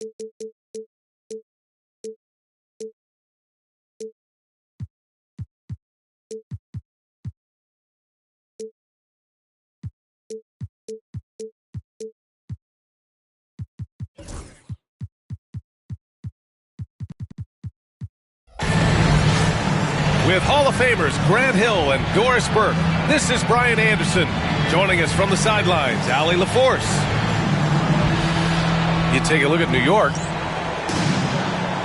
With Hall of Famers Grant Hill and Doris Burke, this is Brian Anderson. Joining us from the sidelines, Allie LaForce. You take a look at New York.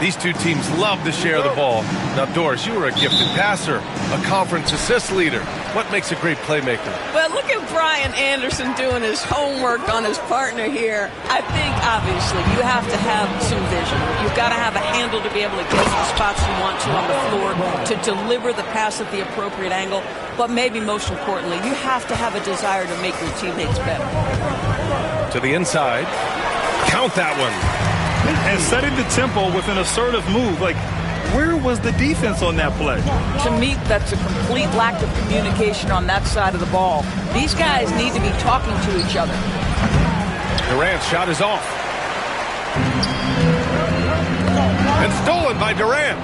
These two teams love to share the ball. Now, Doris, you were a gifted passer, a conference assist leader. What makes a great playmaker? Well, look at Brian Anderson doing his homework on his partner here. I think, obviously, you have to have some vision. You've got to have a handle to be able to get to the spots you want to on the floor, to deliver the pass at the appropriate angle. But maybe most importantly, you have to have a desire to make your teammates better. To the inside. Count that one. And setting the tempo with an assertive move. Like, where was the defense on that play? To me, that's a complete lack of communication on that side of the ball. These guys need to be talking to each other. Durant's shot is off. And stolen by Durant.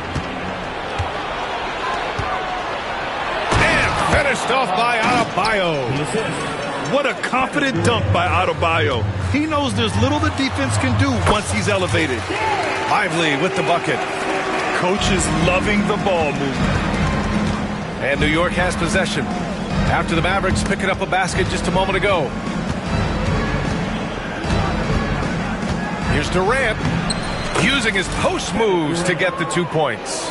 And finished off by Adebayo. What a confident dunk by Adebayo. He knows there's little the defense can do once he's elevated. Lively with the bucket. Coach is loving the ball movement. And New York has possession after the Mavericks picking up a basket just a moment ago. Here's Durant using his post moves to get the 2 points.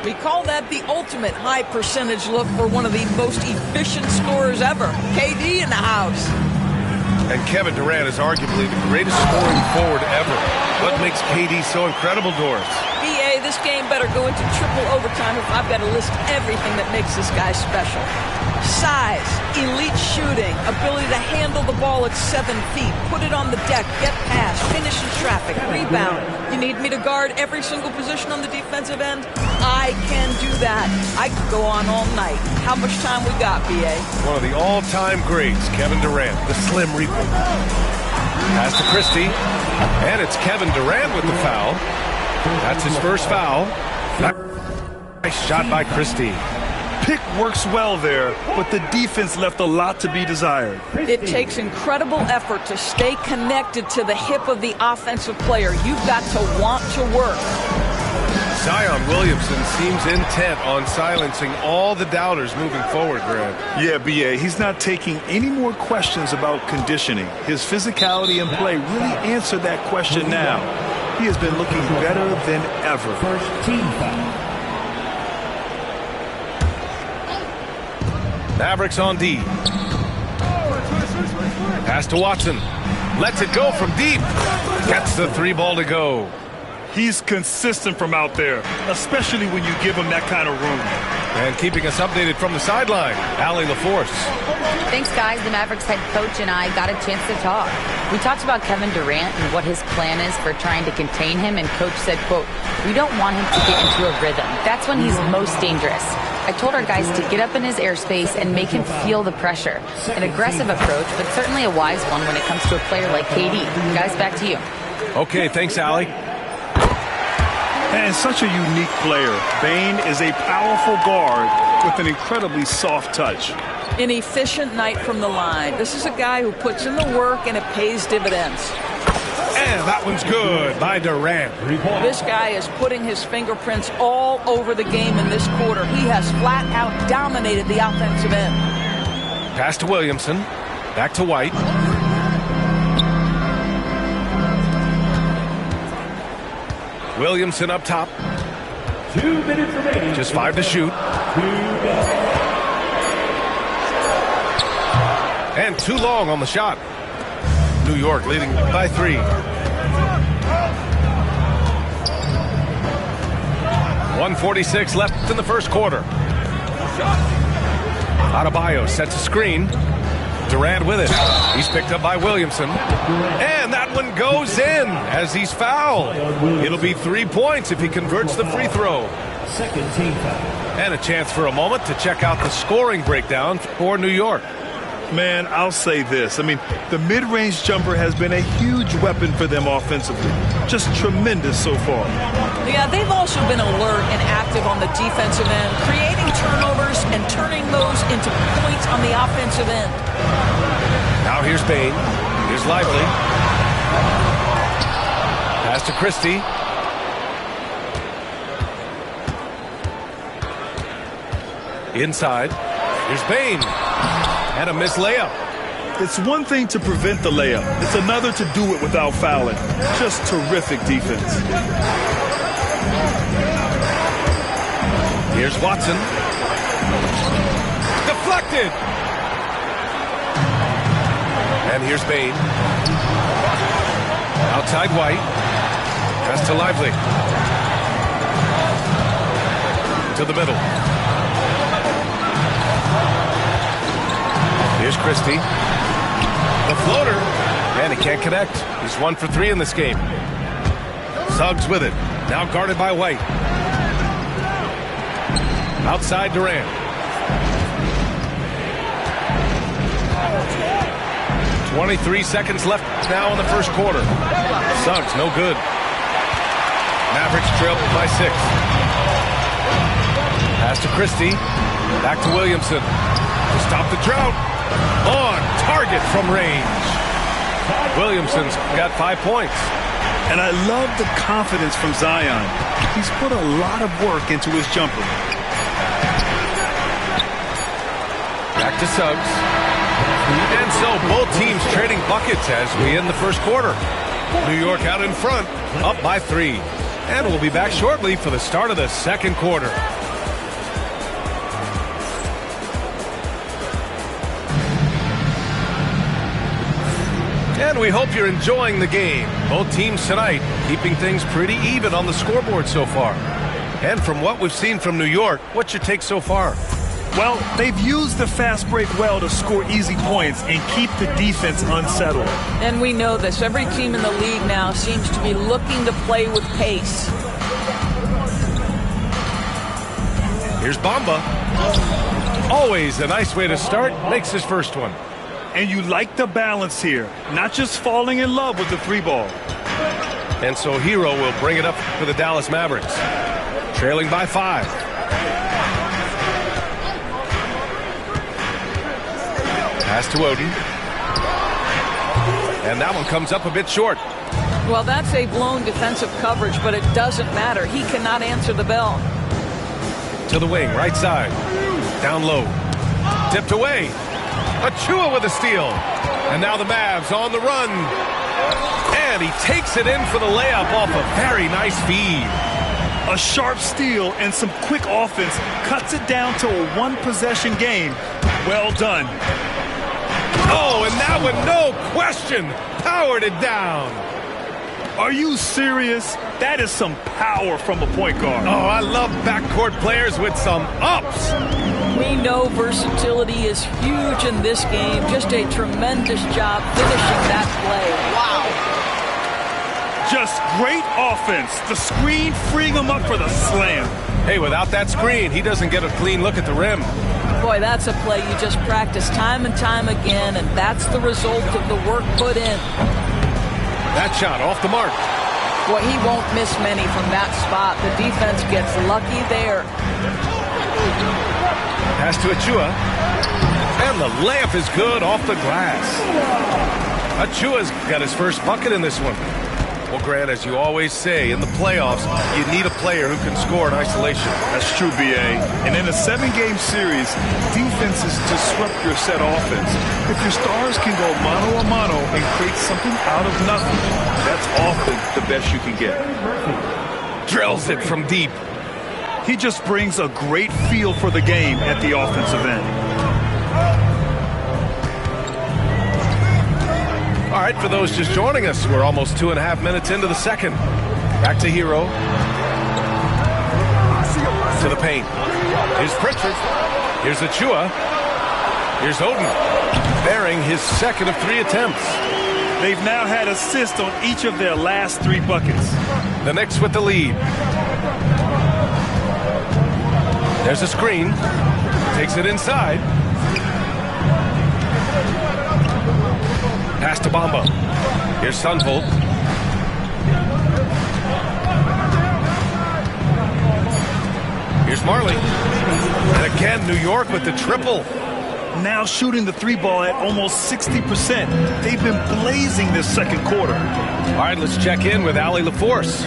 We call that the ultimate high percentage look for one of the most efficient scorers ever. KD in the house. And Kevin Durant is arguably the greatest scoring forward ever. What makes KD so incredible, Doris? BA, this game better go into triple overtime if I've got to list everything that makes this guy special. Size, elite shooting, ability to handle the ball at 7 feet, put it on the deck, get past, finish in traffic, rebound. You need me to guard every single position on the defensive end? I can do that. I could go on all night. How much time we got, BA? One of the all-time greats, Kevin Durant, the Slim Reaper. Pass to Christie, and it's Kevin Durant with the foul. That's his first foul. Nice shot by Christie. Pick works well there, but the defense left a lot to be desired. It takes incredible effort to stay connected to the hip of the offensive player. You've got to want to work. Zion Williamson seems intent on silencing all the doubters moving forward, Grant. Yeah, BA, he's not taking any more questions about conditioning. His physicality and play really answered that question now. He has been looking better than ever. First team foul. Mavericks on D. Pass to Watson. Lets it go from deep. Gets the 3 ball to go. He's consistent from out there, especially when you give him that kind of room. And keeping us updated from the sideline, Allie LaForce. Thanks, guys. The Mavericks head coach and I got a chance to talk. We talked about Kevin Durant and what his plan is for trying to contain him, and coach said, quote, "We don't want him to get into a rhythm. That's when he's most dangerous." I told our guys to get up in his airspace and make him feel the pressure. An aggressive approach, but certainly a wise one when it comes to a player like KD. Guys, back to you. Okay, thanks, Allie. And such a unique player. Bane is a powerful guard with an incredibly soft touch. An efficient night from the line. This is a guy who puts in the work and it pays dividends. And that one's good by Durant. This guy is putting his fingerprints all over the game in this quarter. He has flat out dominated the offensive end. Pass to Williamson. Back to White. Williamson up top. 2 minutes remaining. Just 5 to shoot. And too long on the shot. New York leading by 3. .146 left in the first quarter. Adebayo sets a screen. Durant with it. He's picked up by Williamson. And that one goes in as he's fouled. It'll be 3 points if he converts the free throw. Second team foul. And a chance for a moment to check out the scoring breakdown for New York. Man, I'll say this. I mean, the mid-range jumper has been a huge weapon for them offensively. Just tremendous so far. Yeah, they've also been alert and active on the defensive end, creating turnovers and turning those into points on the offensive end. Now here's Bain. Here's Lively. Pass to Christie. Inside. Here's Bain. And a missed layup. It's one thing to prevent the layup. It's another to do it without fouling. Just terrific defense. Here's Watson. Deflected. And here's Bain. Outside White. Pass to Lively. To the middle. Here's Christie. The floater. And he can't connect. He's 1 for 3 in this game. Suggs with it. Now guarded by White. Outside Durant. "23 seconds left now in the first quarter. Suggs, no good. Mavericks trail by 6. Pass to Christie. Back to Williamson. To stop the drought. On target from range. Williamson's got 5 points. And I love the confidence from Zion. He's put a lot of work into his jumper. Back to Suggs. And so both teams trading buckets as we end the first quarter. New York out in front, up by 3. And we'll be back shortly for the start of the second quarter. And we hope you're enjoying the game. Both teams tonight keeping things pretty even on the scoreboard so far. And from what we've seen from New York, what's your take so far? Well, they've used the fast break well to score easy points and keep the defense unsettled. And we know this. Every team in the league now seems to be looking to play with pace. Here's Bamba. Always a nice way to start. Makes his first one. And you like the balance here. Not just falling in love with the 3 ball. And so Hero will bring it up for the Dallas Mavericks. Trailing by 5. Pass to Oden. And that one comes up a bit short. Well, that's a blown defensive coverage, but it doesn't matter. He cannot answer the bell. To the wing, right side. Down low. Tipped away. Achua with a steal. And now the Mavs on the run. And he takes it in for the layup off a very nice feed. A sharp steal and some quick offense cuts it down to a 1-possession game. Well done. Oh, and that one, no question, powered it down. Are you serious? That is some power from a point guard. Oh, I love backcourt players with some ups. We know versatility is huge in this game. Just a tremendous job finishing that play. Wow. Just great offense. The screen freeing him up for the slam. Hey, without that screen, he doesn't get a clean look at the rim. Boy, that's a play you just practice time and time again, and that's the result of the work put in. That shot off the mark. Boy, he won't miss many from that spot. The defense gets lucky there. Pass to Achua. And the layup is good off the glass. Achua's got his first bucket in this one. Well, Grant, as you always say, in the playoffs, you need a player who can score in isolation. That's true, B.A. And in a 7-game series, defenses disrupt your set offense. If your stars can go mano-a-mano and create something out of nothing, that's often the best you can get. Drills it from deep. He just brings a great feel for the game at the offensive end. All right, for those just joining us, we're almost 2.5 minutes into the second. Back to Hero. To the paint. Here's Pritchard. Here's Achua. Here's Oden. Bearing his second of 3 attempts. They've now had assists on each of their last 3 buckets. The Knicks with the lead. There's a screen. Takes it inside. Pass to Bamba. Here's Sunvolt. Here's Marley. And again, New York with the triple. Now shooting the three ball at almost 60%. They've been blazing this second quarter. All right, let's check in with Allie LaForce.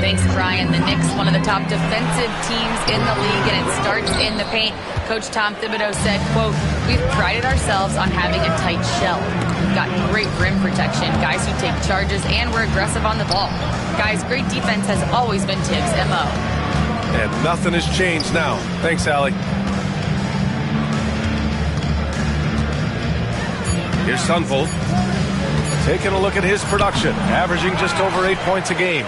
Thanks, Brian. The Knicks, one of the top defensive teams in the league, and it starts in the paint. Coach Tom Thibodeau said, quote, "We've prided ourselves on having a tight shell. We've got great rim protection, guys who take charges, and we're aggressive on the ball. Guys, great defense has always been Tibbs' MO." And nothing has changed now. Thanks, Allie. Here's Sunvolt. Taking a look at his production, averaging just over 8 points a game.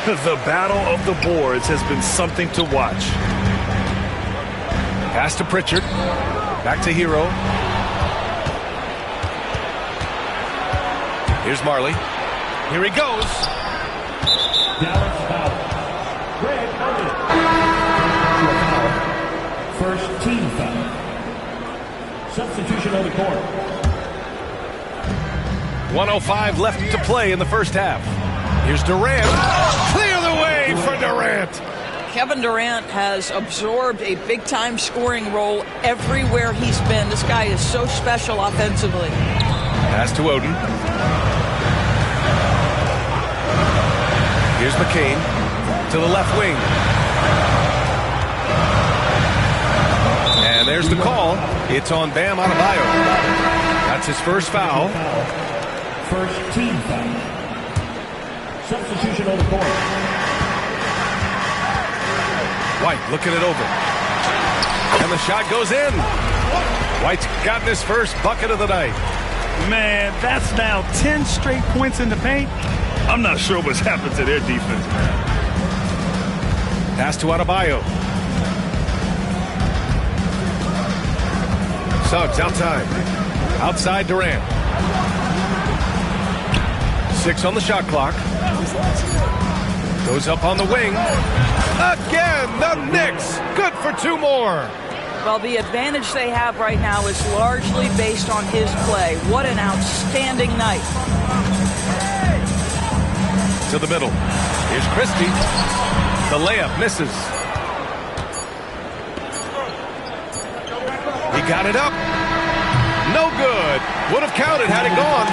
The battle of the boards has been something to watch. Pass to Pritchard. Back to Hero. Here's Marley. Here he goes. Dallas foul. Greg Oden. First team foul. Substitution on the court. 1:05 left to play in the first half. Here's Durant. Clear the way for Durant. Kevin Durant has absorbed a big-time scoring role everywhere he's been. This guy is so special offensively. Pass to Oden. Here's McCain to the left wing. And there's the call. It's on Bam Adebayo. That's his first foul. First team foul. Substitution on the court. White looking it over. And the shot goes in. White's gotten his first bucket of the night. Man, that's now 10 straight points in the paint. I'm not sure what's happened to their defense. Pass to Adebayo. Suggs outside. Outside Durant. 6 on the shot clock. Goes up on the wing. Again, the Knicks. Good for 2 more. Well, the advantage they have right now is largely based on his play. What an outstanding night. To the middle. Here's Christie. The layup misses. He got it up. No good. Would have counted had it gone.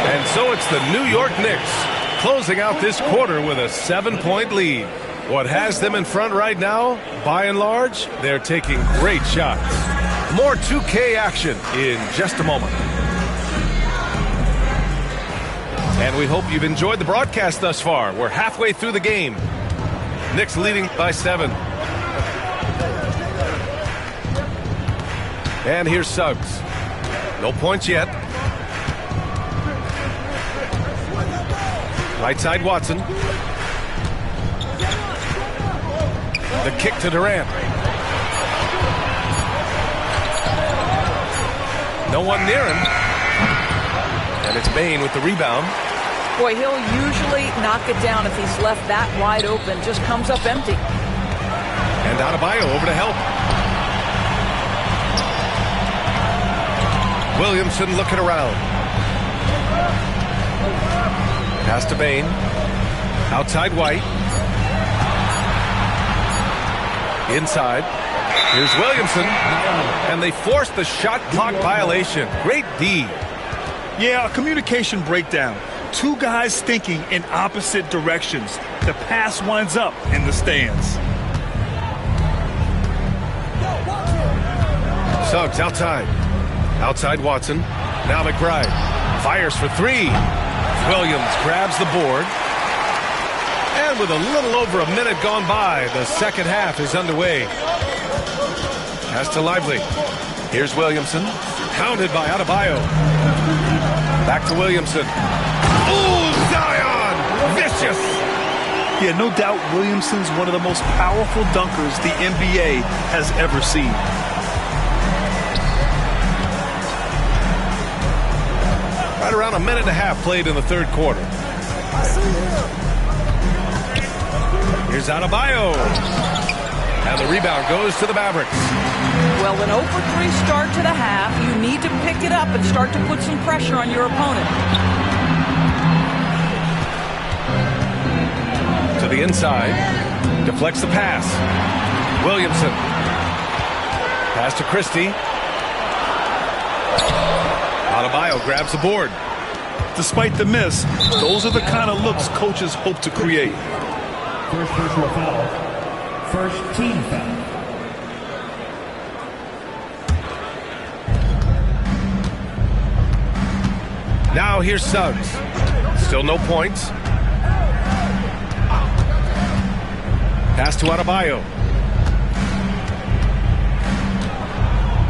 And so it's the New York Knicks closing out this quarter with a 7-point lead. What has them in front right now, by and large, they're taking great shots. More 2K action in just a moment. And we hope you've enjoyed the broadcast thus far. We're halfway through the game. Knicks leading by 7. And here's Suggs. No points yet. Right side Watson. The kick to Durant. No one near him. And it's Bane with the rebound. Boy, he'll usually knock it down if he's left that wide open. Just comes up empty. And Adebayo over to help. Williamson looking around. Pass to Bane. Outside White. Inside. Here's Williamson. And they forced the shot clock violation. Great D. Yeah, a communication breakdown. 2 guys thinking in opposite directions. The pass winds up in the stands. Suggs outside. Outside Watson. Now McBride. Fires for 3. Williams grabs the board. And with a little over a minute gone by, the second half is underway. Pass to Lively. Here's Williamson. Hounded by Adebayo. Back to Williamson. Ooh, Zion! Vicious! Yeah, no doubt Williamson's one of the most powerful dunkers the NBA has ever seen. Right around a minute and a half played in the third quarter. Here's Adebayo. And the rebound goes to the Mavericks. Well, an 0-for-3 start to the half, you need to pick it up and start to put some pressure on your opponent. To the inside. Deflects the pass. Williamson. Pass to Christie. Adebayo grabs the board. Despite the miss, those are the kind of looks coaches hope to create. First personal foul. First team foul. Now here's Suggs. Still no points. Pass to Adebayo.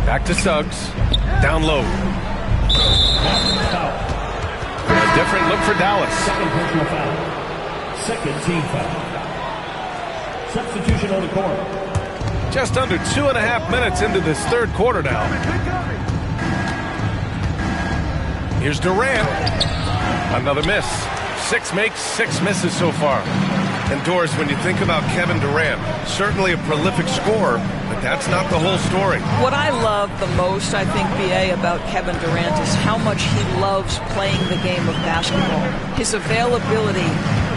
Back to Suggs. Down low. Foul. A different look for Dallas. Second personal foul. Second team foul. Substitution on the court. Just under 2.5 minutes into this third quarter now. Here's Durant. Another miss. 6 makes, 6 misses so far. And Doris, when you think about Kevin Durant, certainly a prolific scorer, but that's not the whole story. What I love the most, I think, B.A., about Kevin Durant is how much he loves playing the game of basketball. His availability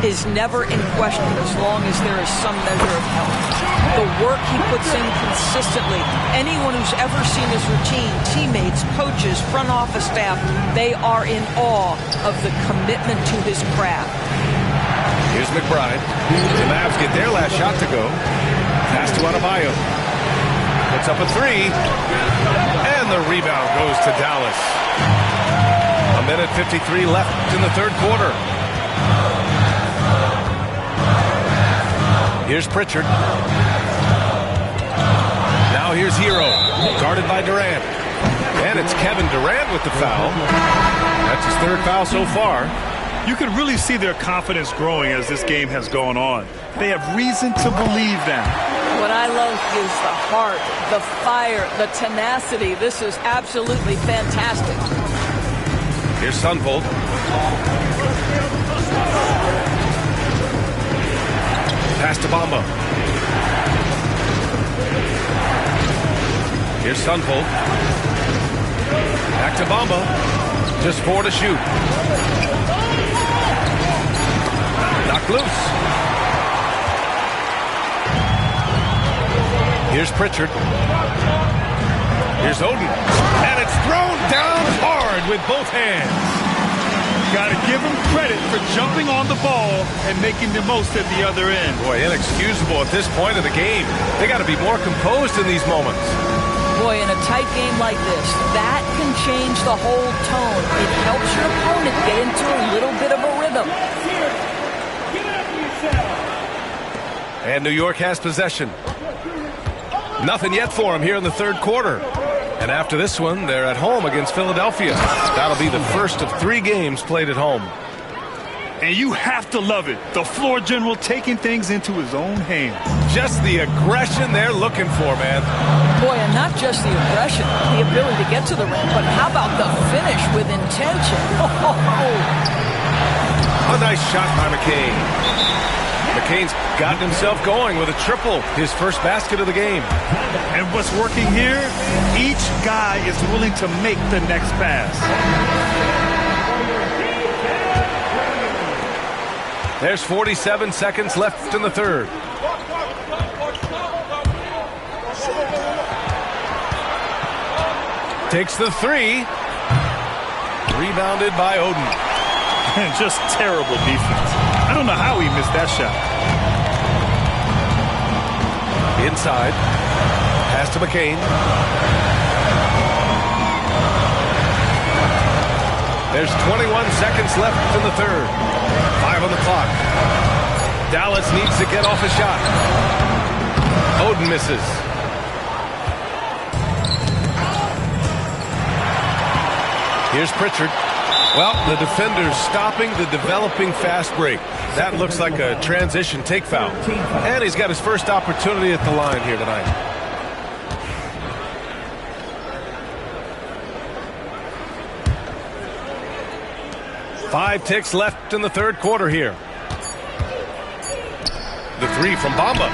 is never in question as long as there is some measure of health. The work he puts in consistently, anyone who's ever seen his routine, teammates, coaches, front office staff, they are in awe of the commitment to his craft. Here's McBride. The Mavs get their last shot to go. Pass to Adebayo. Puts up a 3. And the rebound goes to Dallas. 1:53 left in the third quarter. Here's Pritchard. Now here's Hero. Guarded by Durant. And it's Kevin Durant with the foul. That's his third foul so far. You can really see their confidence growing as this game has gone on. They have reason to believe that. What I love is the heart, the fire, the tenacity. This is absolutely fantastic. Here's Sunvolt. Pass to Bamba. Here's Sunvolt. Back to Bamba. Just 4 to shoot. Knocked loose. Here's Pritchard. Here's Oden. And it's thrown down hard with both hands. Got to give him credit for jumping on the ball and making the most at the other end. Boy, inexcusable at this point of the game. They got to be more composed in these moments. Boy, in a tight game like this, that can change the whole tone. It helps your opponent get into a little bit of a rhythm. And New York has possession. Nothing yet for them here in the third quarter. And after this one, they're at home against Philadelphia. That'll be the first of 3 games played at home. And you have to love it. The floor general taking things into his own hands. Just the aggression they're looking for, man. Boy, and not just the aggression, the ability to get to the rim, but how about the finish with intention? A nice shot by McCain. McCain's gotten himself going with a triple, his first basket of the game. And what's working here, each guy is willing to make the next pass. There's 47 seconds left in the third. Takes the 3. Rebounded by Oden. And just terrible defense. I don't know how he missed that shot. Inside. Pass to McCain. There's 21 seconds left in the third. 5 on the clock. Dallas needs to get off a shot. Oden misses. Here's Pritchard. Well, the defender's stopping the developing fast break. That looks like a transition take foul. And he's got his first opportunity at the line here tonight. Five ticks left in the third quarter here. The 3 from Bamba.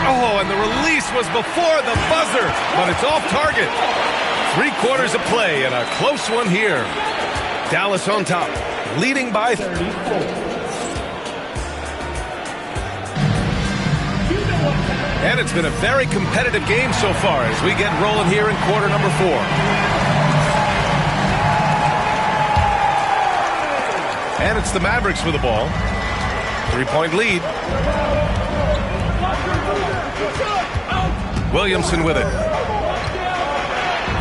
Oh, and the release was before the buzzer, but it's off target. 3/4 of play and a close one here. Dallas on top, leading by 34. And it's been a very competitive game so far as we get rolling here in quarter number 4. And it's the Mavericks with the ball. 3-point lead. Williamson with it.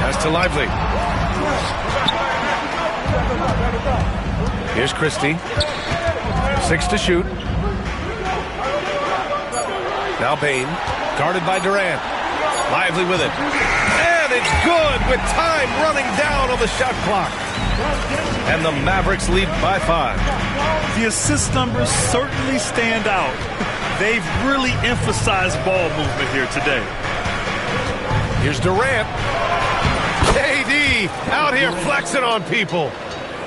Pass to Lively. Here's Christie. 6 to shoot. Now Bain, guarded by Durant. Lively with it. And it's good with time running down on the shot clock. And the Mavericks lead by 5. The assist numbers certainly stand out. They've really emphasized ball movement here today. Here's Durant. KD out here flexing on people.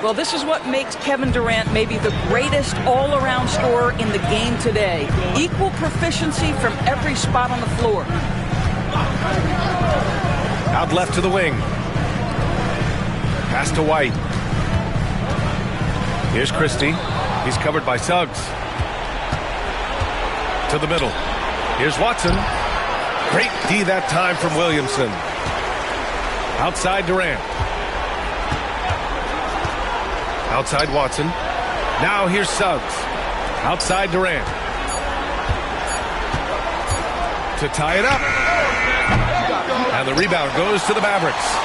Well, this is what makes Kevin Durant maybe the greatest all-around scorer in the game today. Equal proficiency from every spot on the floor. Out left to the wing. Pass to White. Here's Christie. He's covered by Suggs. To the middle. Here's Watson. Great D that time from Williamson. Outside Durant. Outside Watson. Now here's Suggs. Outside Durant. To tie it up. And the rebound goes to the Mavericks.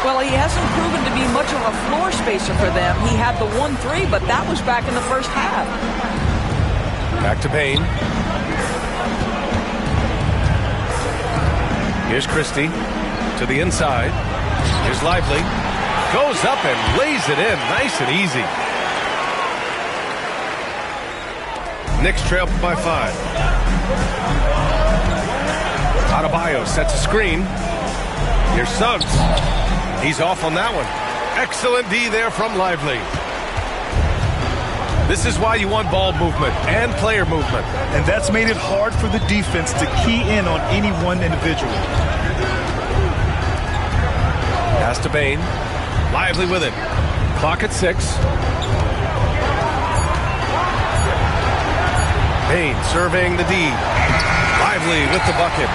Well, he hasn't proven to be much of a floor spacer for them. He had the 1-3, but that was back in the first half. Back to Payne. Here's Christie. To the inside. Here's Lively. Goes up and lays it in. Nice and easy. Knicks trail by 5. Adebayo sets a screen. Here's Suggs. He's off on that one. Excellent D there from Lively. This is why you want ball movement and player movement. And that's made it hard for the defense to key in on any one individual. Pass to Bain. Lively with it. Clock at 6. Bain surveying the D. Lively with the bucket.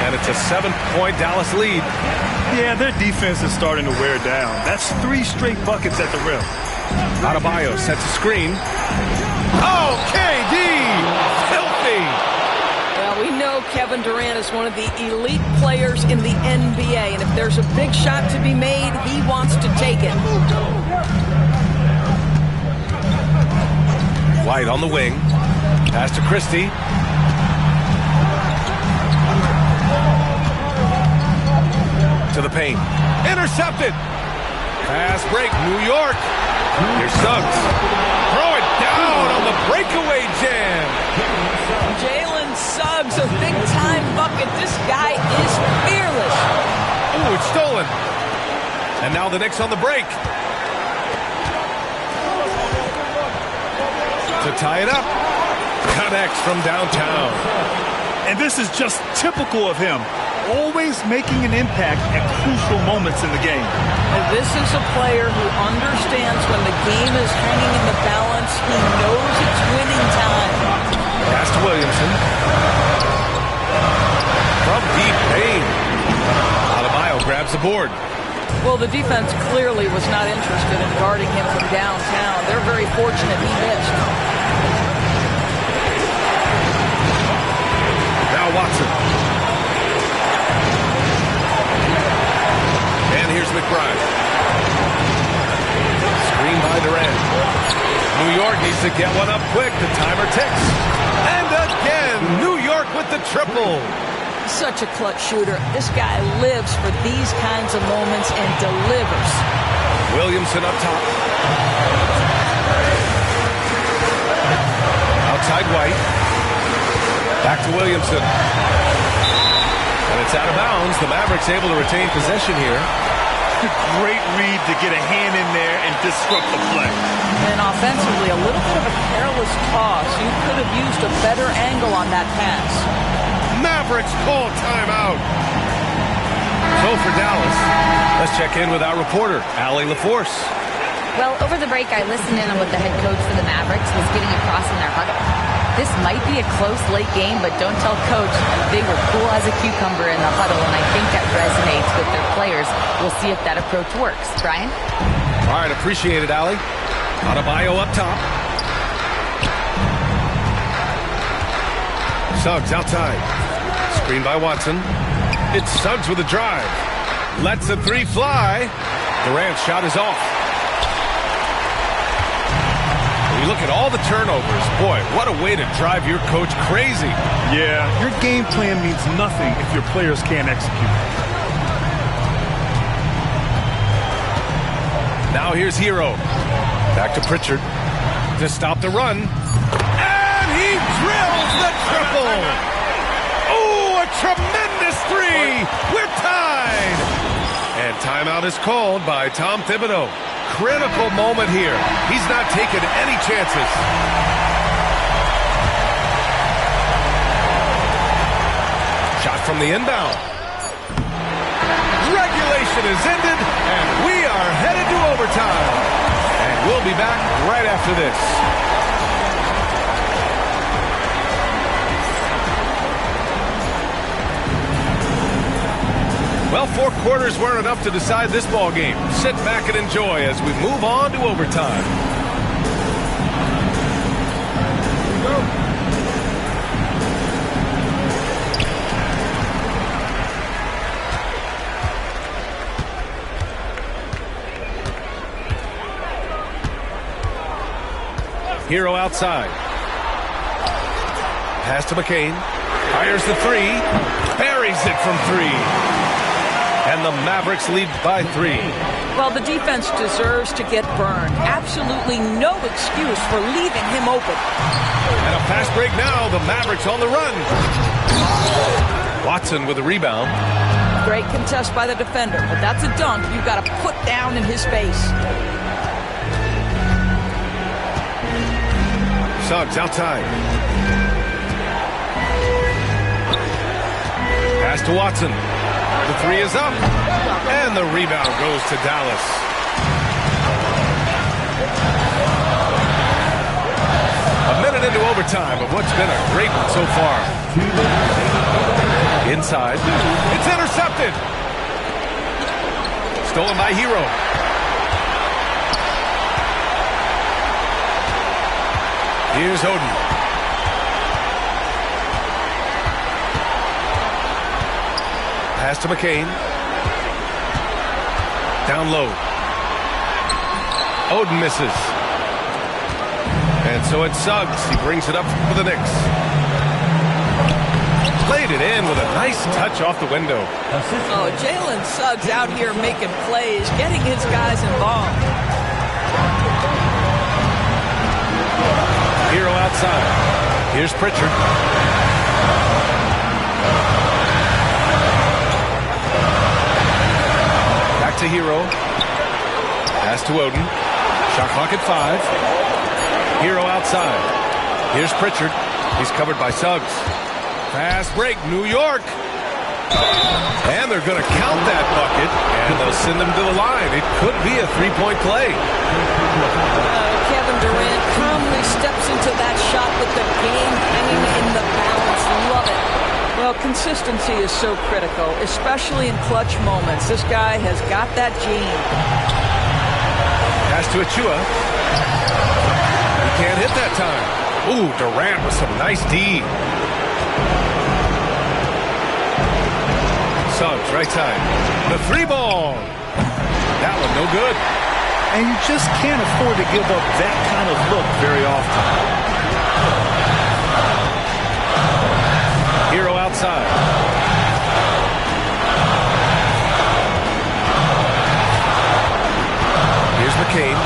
And it's a 7-point Dallas lead. Yeah, their defense is starting to wear down. That's 3 straight buckets at the rim. Adebayo sets a screen. Oh, KD! Filthy! Well, we know Kevin Durant is one of the elite players in the NBA, and if there's a big shot to be made, he wants to take it. White on the wing. Pass to Christie. To the paint. Intercepted. Pass break. New York. Here's Suggs. Throw it down on the breakaway jam. Jalen Suggs, a big-time bucket. This guy is fearless. Ooh, it's stolen. And now the Knicks on the break. To tie it up. Connects from downtown. And this is just typical of him. Always making an impact at crucial moments in the game. And this is a player who understands when the game is hanging in the balance. He knows it's winning time. Pass to Williamson. From deep Payne. Adebayo grabs the board. Well, the defense clearly was not interested in guarding him from downtown. They're very fortunate he missed. Now Watson. And here's McBride. Screen by Durant. New York needs to get one up quick. The timer ticks. And again, New York with the triple. Such a clutch shooter. This guy lives for these kinds of moments and delivers. Williamson up top. Outside White. Back to Williamson. And it's out of bounds. The Mavericks able to retain possession here. a great read to get a hand in there and disrupt the play. And offensively, a little bit of a careless toss. You could have used a better angle on that pass. Mavericks call timeout. So for Dallas, let's check in with our reporter, Allie LaForce. Well, over the break, I listened in on what the head coach for the Mavericks was getting across in their huddle. This might be a close late game, but don't tell Coach. They were cool as a cucumber in the huddle, and I think that resonates with their players. We'll see if that approach works. Brian? All right, appreciate it, Allie. Adebayo up top. Suggs outside. Screen by Watson. It's Suggs with a drive. Lets the three fly. Durant's shot is off. You look at all the turnovers. Boy, what a way to drive your coach crazy. Yeah, your game plan means nothing if your players can't execute. Now here's Hero. Back to Pritchard to stop the run. And he drills the triple. Oh, a tremendous three. We're tied. And timeout is called by Tom Thibodeau. Critical moment here. He's not taking any chances. Shot from the inbound. Regulation is ended, and we are headed to overtime. And we'll be back right after this. Well, 4 quarters weren't enough to decide this ball game. Sit back and enjoy as we move on to overtime. Hero outside. Pass to McCain. Fires the three. Buries it from 3. And the Mavericks lead by 3. Well, the defense deserves to get burned. Absolutely no excuse for leaving him open. And a fast break now. The Mavericks on the run. Watson with a rebound. Great contest by the defender, but that's a dunk you've got to put down in his face. Suggs outside. Pass to Watson. The three is up. And the rebound goes to Dallas. A minute into overtime of what's been a great one so far. Inside. It's intercepted. Stolen by Hero. Here's Oden. Pass to McCain. Down low. Oden misses. And so it's Suggs. He brings it up for the Knicks. Played it in with a nice touch off the window. Oh, Jalen Suggs out here making plays, getting his guys involved. Hero outside. Here's Pritchard. Back to Hero. Pass to Oden. Shot clock at 5. Hero outside. Here's Pritchard. He's covered by Suggs. Fast break, New York. And they're going to count that bucket, and they'll send them to the line. It could be a 3-point play. Kevin Durant calmly steps into that shot with the game hanging in the balance. Love it. Well, consistency is so critical, especially in clutch moments. This guy has got that gene. Pass to Achua. He can't hit that time. Ooh, Durant with some nice D. Suggs, right side. The 3-ball. That one no good. And you just can't afford to give up that kind of look very often. Hero outside. Here's McCain.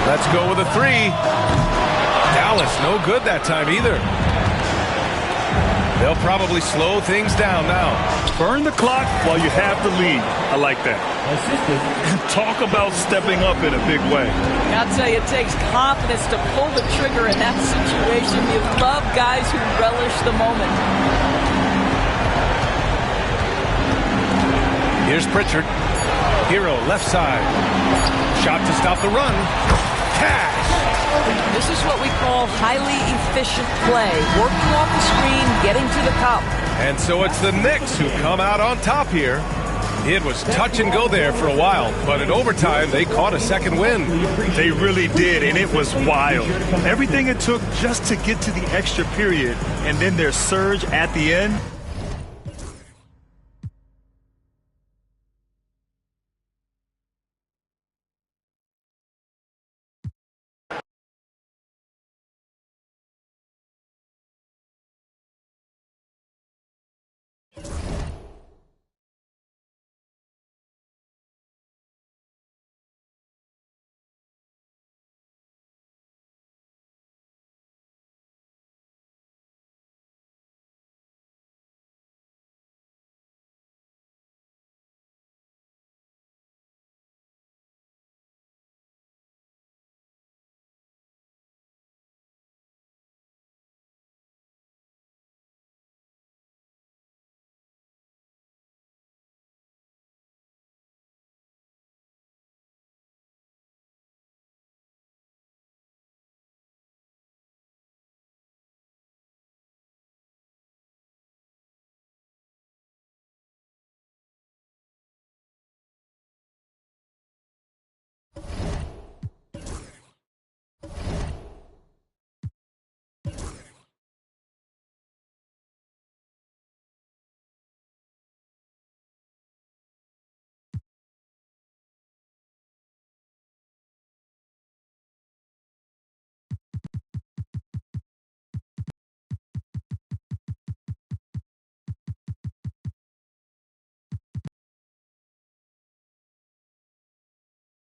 Let's go with a 3. Dallas, no good that time either. They'll probably slow things down now. Burn the clock while you have the lead. I like that. Assistant. Talk about stepping up in a big way. I'll tell you, it takes confidence to pull the trigger in that situation. You love guys who relish the moment. Here's Pritchard. Hero, left side. Shot to stop the run. Cash! This is what we call highly efficient play. Working off the screen, getting to the cup. And so it's the Knicks who come out on top here. It was touch and go there for a while, but in overtime, they caught a second win. They really did, and it was wild. Everything it took just to get to the extra period, and then their surge at the end.